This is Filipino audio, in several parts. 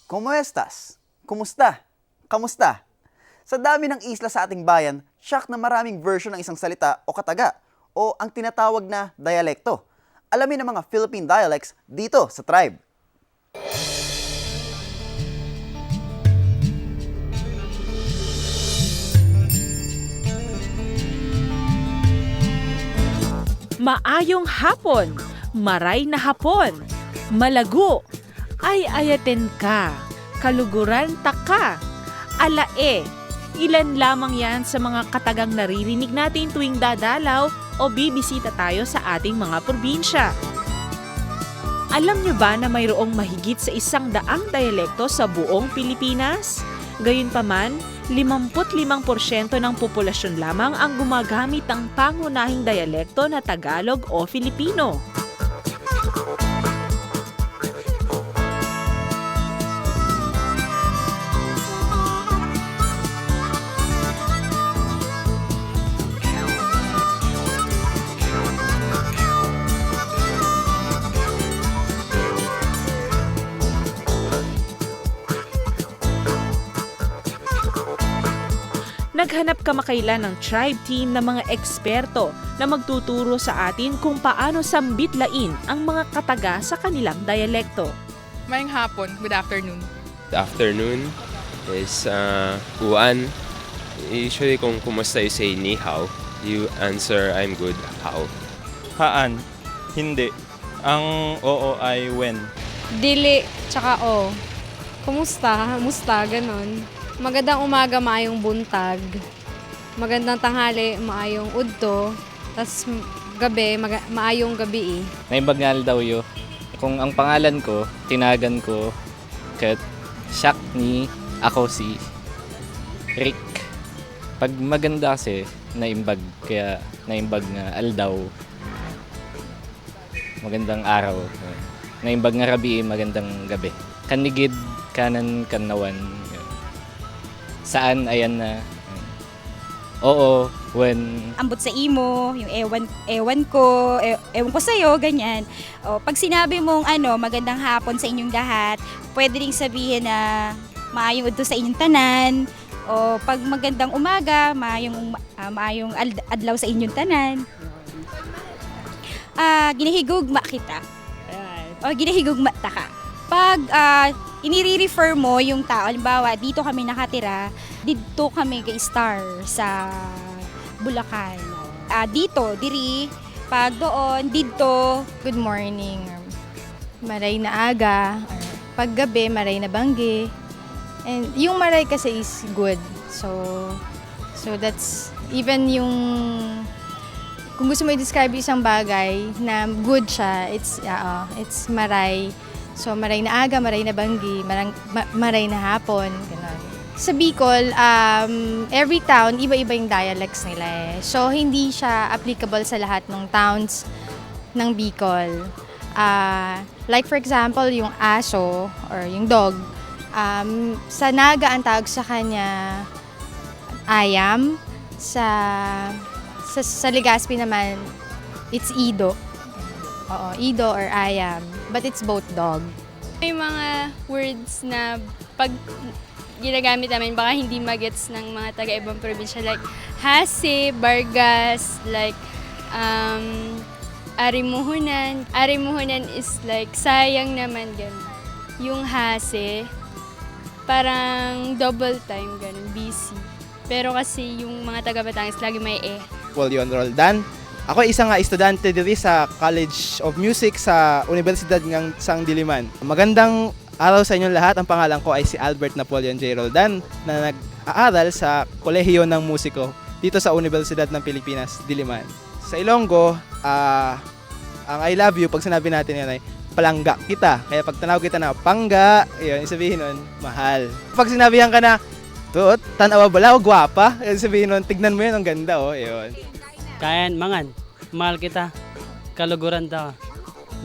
¿Cómo estás? Kumusta? Kamusta? Sa dami ng isla sa ating bayan, siyak na maraming version ng isang salita o kataga o ang tinatawag na dialekto. Alamin ang mga Philippine dialects dito sa Tribe. Maayong hapon, maray na hapon, malago, ay ayaten ka, kaluguran taka, alae. Ilan lamang yan sa mga katagang naririnig natin tuwing dadalaw o bibisita tayo sa ating mga probinsya. Alam nyo ba na mayroong mahigit sa 100 dialekto sa buong Pilipinas? Gayunpaman, 55% ng populasyon lamang ang gumagamit ng pangunahing dialekto na Tagalog o Filipino. Naghanap kamakailan ng tribe team ng mga eksperto na magtuturo sa atin kung paano sambitlain ang mga kataga sa kanilang dialekto. Mayang hapon, good afternoon. The afternoon is uan. Usually kung kumusta you say ni hao, you answer I'm good, how. Haan, hindi. Ang oo ay when. Dili, tsaka o. Kumusta? Musta? Ganon. Magandang umaga, maayong buntag. Magandang tanghali, maayong udto. Tapos gabi, maayong gabi eh. Naibagnal daw yo. Kung ang pangalan ko, tinagan ko, kat siyak ni ako si Rick. Pag maganda kasi, naimbag. Kaya naimbag nga aldaw. Magandang araw. Naimbag nga rabi, magandang gabi. Kanigid, kanan, kanawan. Saan, ayan na. Oo, when... Ambot sa imo, yung ewan ko, ewan ko sa'yo, ganyan. O, pag sinabi mong magandang hapon sa inyong lahat, pwede ring sabihin na maayong udto sa inyong tanan. O pag magandang umaga, maayong adlaw sa inyong tanan. Ginahigugma kita. O ginahigugma ta ka. Pag inire-refer mo yung tao, halimbawa, dito kami nakatira, dito kami kay-star sa Bulacan. Dito, diri, pag doon, dito, Good morning. Maray na aga. Pag gabi, maray na banggi. And yung maray kasi is good. So that's, even yung, kung gusto mo i-describe isang bagay na good siya, it's maray. So, maray na aga, maray na banggi, maray na hapon, gano'n. Sa Bicol, every town, iba-iba yung dialects nila eh. So, hindi siya applicable sa lahat ng towns ng Bicol. Like for example, yung aso or yung dog, sa Naga ang tawag sa kanya ayam. Sa Legazpi naman, it's ido. Oo, ido or ayam. But it's both dog. May mga words na pag ginagamit namin, baka hindi magets ng mga taga-ibang probinsya. Like, hase, bargas, like, arimuhunan. Arimuhunan is like, sayang naman, gano'n. Yung hase, parang double time, gano'n, busy. Pero kasi yung mga taga-Batangas, lagi may Polion Roldan. Ako ay isang estudyante dito sa College of Music sa Universidad ng Sang Diliman. Magandang araw sa inyong lahat. Ang pangalan ko ay si Albert Napoleon J. Roldan na nag-aaral sa Kolehiyo ng Musiko dito sa Universidad ng Pilipinas, Diliman. Sa Ilonggo, ang I love you, pag sinabi natin yan ay palangga kita. Kaya pag tanaw kita na pangga, yun, sabihin nun, mahal. Pag sinabihan ka na, tuot, tanawa bala o gwapa, sabihin nun, tignan mo yun, ang ganda, oh, yun. Kayan, mangan, mahal kita, kaluguran daw,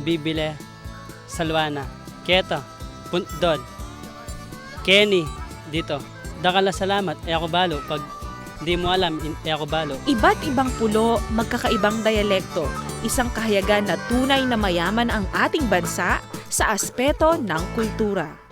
bibile, salwana, keto, puntdod, Kenny, dito, dakala salamat, ako balo, pag di mo alam, ako balo. Iba't ibang pulo, magkakaibang dialekto, isang kahayagan na tunay na mayaman ang ating bansa sa aspeto ng kultura.